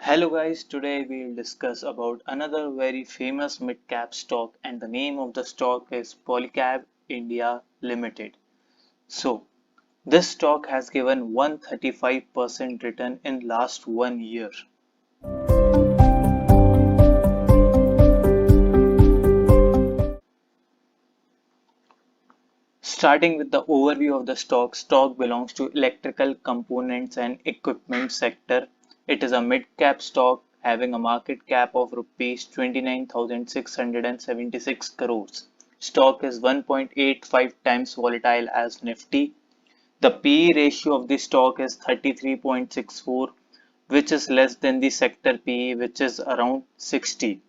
Hello guys, today we'll discuss about another very famous mid-cap stock and the name of the stock is Polycab India Limited. So, this stock has given 135% return in last 1 year. Starting with the overview of the stock belongs to electrical components and equipment sector. It is a mid-cap stock having a market cap of rupees 29,676 crores. Stock is 1.85 times volatile as Nifty. The PE ratio of the stock is 33.64, which is less than the sector PE, which is around 60.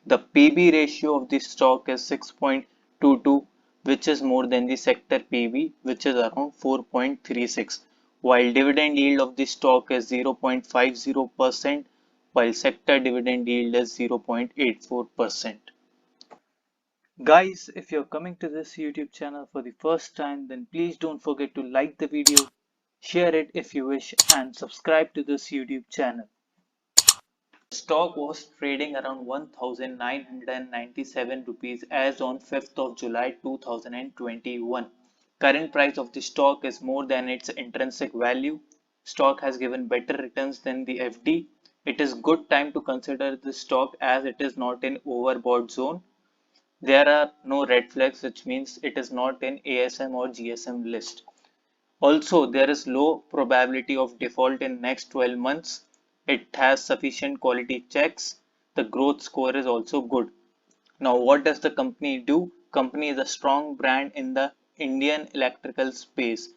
The PB ratio of the stock is 6.22, which is more than the sector PB, which is around 4.36, while dividend yield of the stock is 0.50%, while sector dividend yield is 0.84%. Guys, if you're coming to this YouTube channel for the first time, then please don't forget to like the video, share it if you wish, and subscribe to this YouTube channel. Stock was trading around 1997 rupees as on 5th of July 2021. Current price of the stock is more than its intrinsic value. Stock has given better returns than the FD. It is good time to consider this stock as it is not in overbought zone. There are no red flags, which means it is not in ASM or GSM list. Also, there is low probability of default in next 12 months. It has sufficient quality checks. The growth score is also good. Now, what does the company do? Company is a strong brand in the Indian electrical space.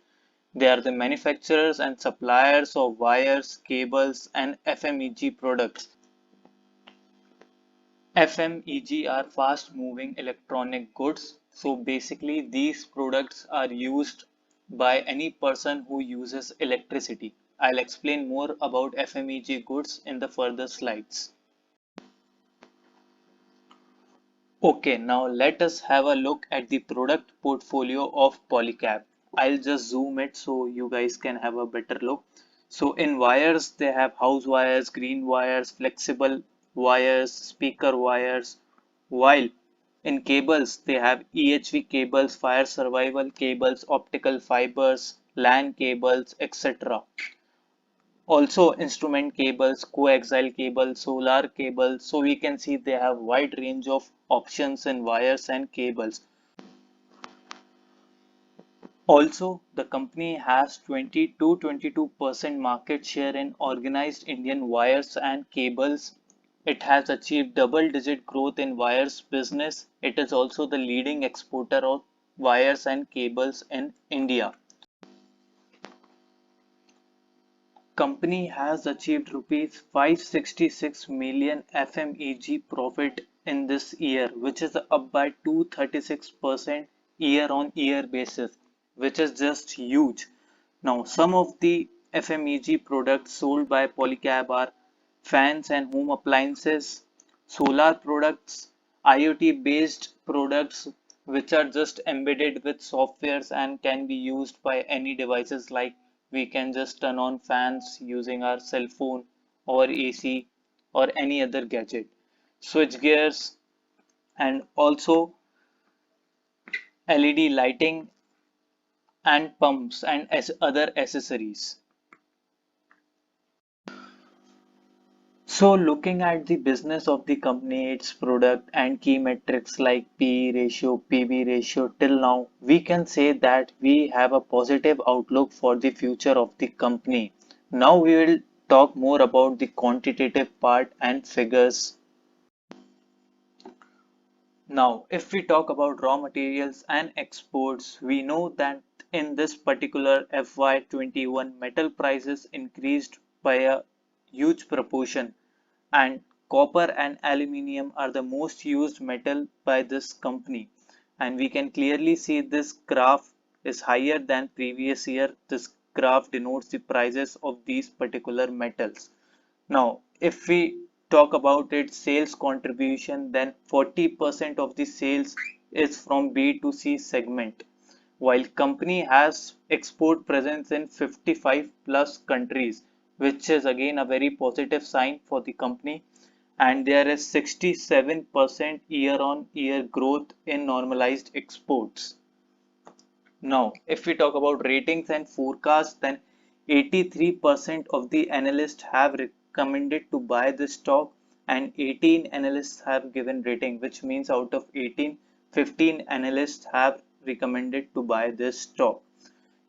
They are the manufacturers and suppliers of wires, cables, and FMEG products. FMEG are fast moving electronic goods. So basically these products are used by any person who uses electricity. I'll explain more about FMEG goods in the further slides. Okay, now let us have a look at the product portfolio of Polycab. I'll just zoom it so you guys can have a better look. So in wires, they have house wires, green wires, flexible wires, speaker wires, while in cables, they have EHV cables, fire survival cables, optical fibers, LAN cables, etc. Also instrument cables, coaxial cable, solar cables. So we can see they have wide range of options in wires and cables. Also, the company has 20 to 22% market share in organized Indian wires and cables. It has achieved double-digit growth in wires business. It is also the leading exporter of wires and cables in India. Company has achieved rupees 566 million FMEG profit in this year, which is up by 236% year-on-year basis, which is just huge. Now, some of the FMEG products sold by Polycab are fans and home appliances, solar products, IoT based products which are just embedded with softwares and can be used by any devices, like we can just turn on fans using our cell phone or AC or any other gadget, switch gears, and also LED lighting and pumps and other accessories. So looking at the business of the company, its product and key metrics like PE ratio, PB ratio till now, we can say that we have a positive outlook for the future of the company. Now we will talk more about the quantitative part and figures. Now, if we talk about raw materials and exports, we know that in this particular FY21 metal prices increased by a huge proportion, and copper and aluminium are the most used metal by this company, and we can clearly see this graph is higher than previous year. This graph denotes the prices of these particular metals. Now, if we talk about its sales contribution, then 40% of the sales is from B2C segment, while company has export presence in 55 plus countries, which is again a very positive sign for the company. And there is 67% year-on-year growth in normalized exports. Now, if we talk about ratings and forecasts, then 83% of the analysts have recommended to buy this stock and 18 analysts have given rating, which means out of 18, 15 analysts have recommended to buy this stock.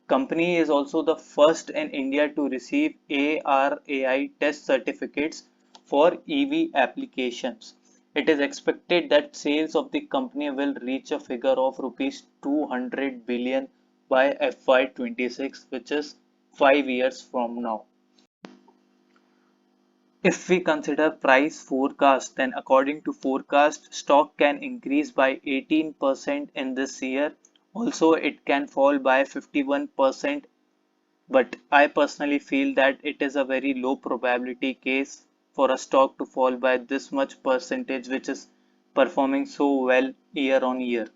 Company is also the first in India to receive ARAI test certificates for EV applications. It is expected that sales of the company will reach a figure of rupees 200 billion by FY26, which is 5 years from now. If we consider price forecast, then according to forecast, stock can increase by 18% in this year. Also, it can fall by 51%, but I personally feel that it is a very low probability case for a stock to fall by this much percentage, which is performing so well year on year.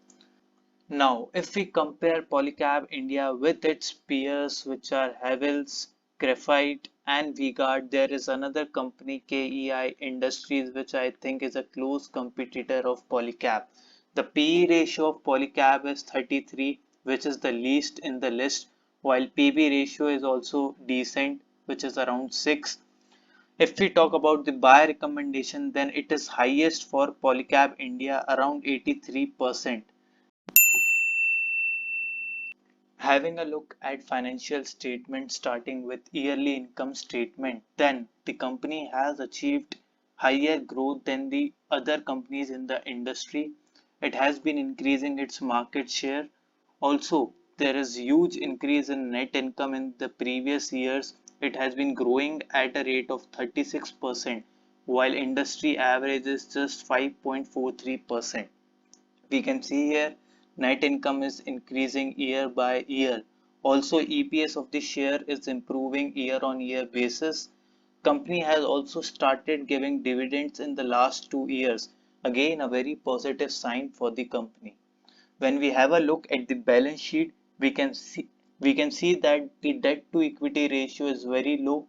Now, if we compare Polycab India with its peers, which are Havells, Graphite, and V-Guard, there is another company, KEI Industries, which I think is a close competitor of Polycab. The PE ratio of Polycab is 33, which is the least in the list, while PB ratio is also decent, which is around 6. If we talk about the buy recommendation, then it is highest for Polycab India, around 83%. Having a look at financial statements starting with yearly income statement, then the company has achieved higher growth than the other companies in the industry. It has been increasing its market share. Also, there is huge increase in net income in the previous years. It has been growing at a rate of 36%, while industry average is just 5.43%. We can see here net income is increasing year by year. Also, EPS of the share is improving year on year basis. Company has also started giving dividends in the last 2 years. Again, a very positive sign for the company. When we have a look at the balance sheet, we can see that the debt to equity ratio is very low.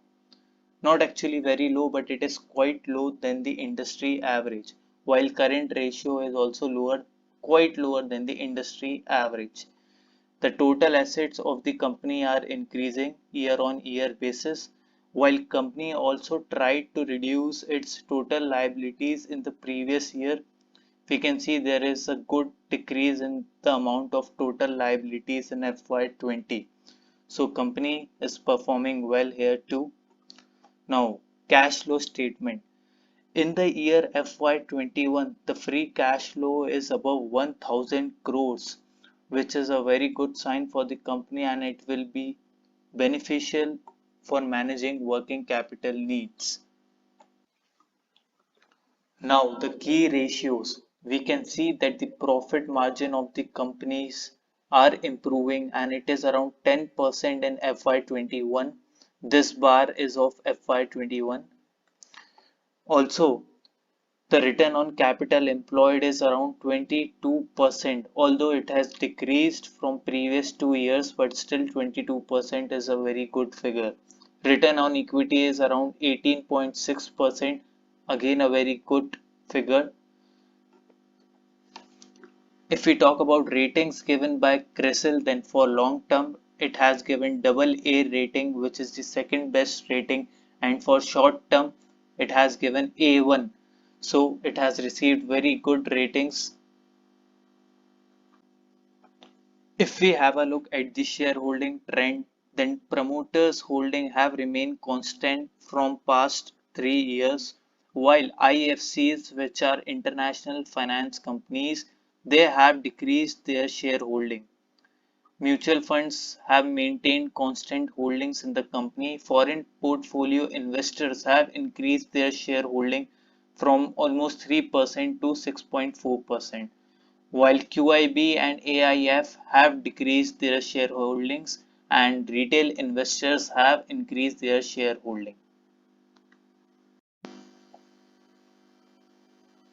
Not actually very low, but it is quite low than the industry average, while current ratio is also quite lower than the industry average. The total assets of the company are increasing year on year basis, while company also tried to reduce its total liabilities in the previous year. We can see there is a good decrease in the amount of total liabilities in FY20. So company is performing well here too. Now, cash flow statement. In the year FY21, the free cash flow is above 1000 crores, which is a very good sign for the company and it will be beneficial for managing working capital needs. Now, the key ratios. We can see that the profit margin of the companies are improving and it is around 10% in FY21. This bar is of FY21. Also, the return on capital employed is around 22%, although it has decreased from previous 2 years, but still 22% is a very good figure. Return on equity is around 18.6%, again a very good figure. If we talk about ratings given by CRISIL, then for long term, it has given double A rating, which is the second best rating, and for short term, it has given A1. So it has received very good ratings. If we have a look at the shareholding trend, then promoters holding have remained constant from past 3 years, while IFCs, which are international finance companies, they have decreased their shareholding. Mutual funds have maintained constant holdings in the company. Foreign portfolio investors have increased their shareholding from almost 3% to 6.4%, while QIB and AIF have decreased their shareholdings and retail investors have increased their shareholding.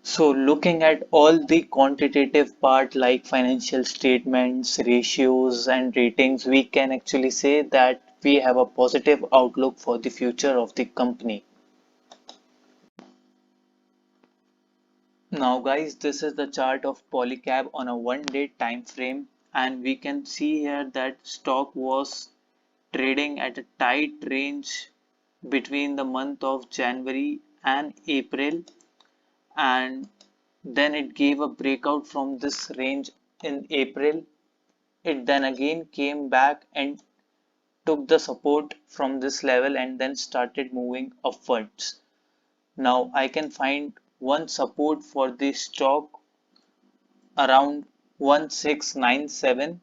So looking at all the quantitative part like financial statements, ratios and ratings, we can actually say that we have a positive outlook for the future of the company. Now guys, this is the chart of Polycab on a 1 day time frame, and we can see here that stock was trading at a tight range between the month of January and April, and then it gave a breakout from this range in April. It then again came back and took the support from this level and then started moving upwards. Now I can find one support for this stock around 1697.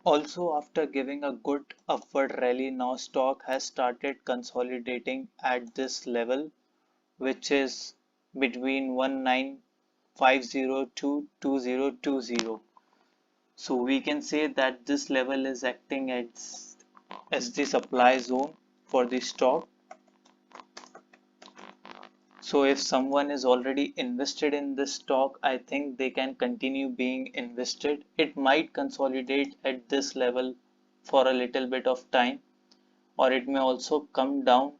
Also, after giving a good upward rally, now stock has started consolidating at this level, which is between 1950 to 2020. So we can say that this level is acting as the supply zone for the stock. So if someone is already invested in this stock, I think they can continue being invested. It might consolidate at this level for a little bit of time, or it may also come down.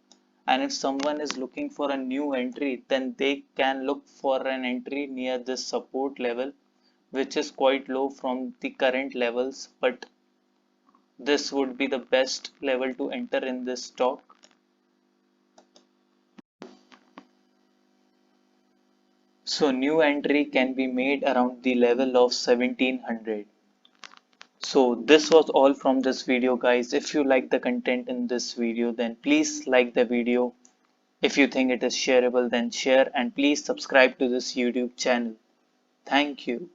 And if someone is looking for a new entry, then they can look for an entry near this support level, which is quite low from the current levels, but this would be the best level to enter in this stock. So new entry can be made around the level of 1700. So this was all from this video guys. If you like the content in this video, then please like the video. If you think it is shareable, then share, and please subscribe to this YouTube channel. Thank you.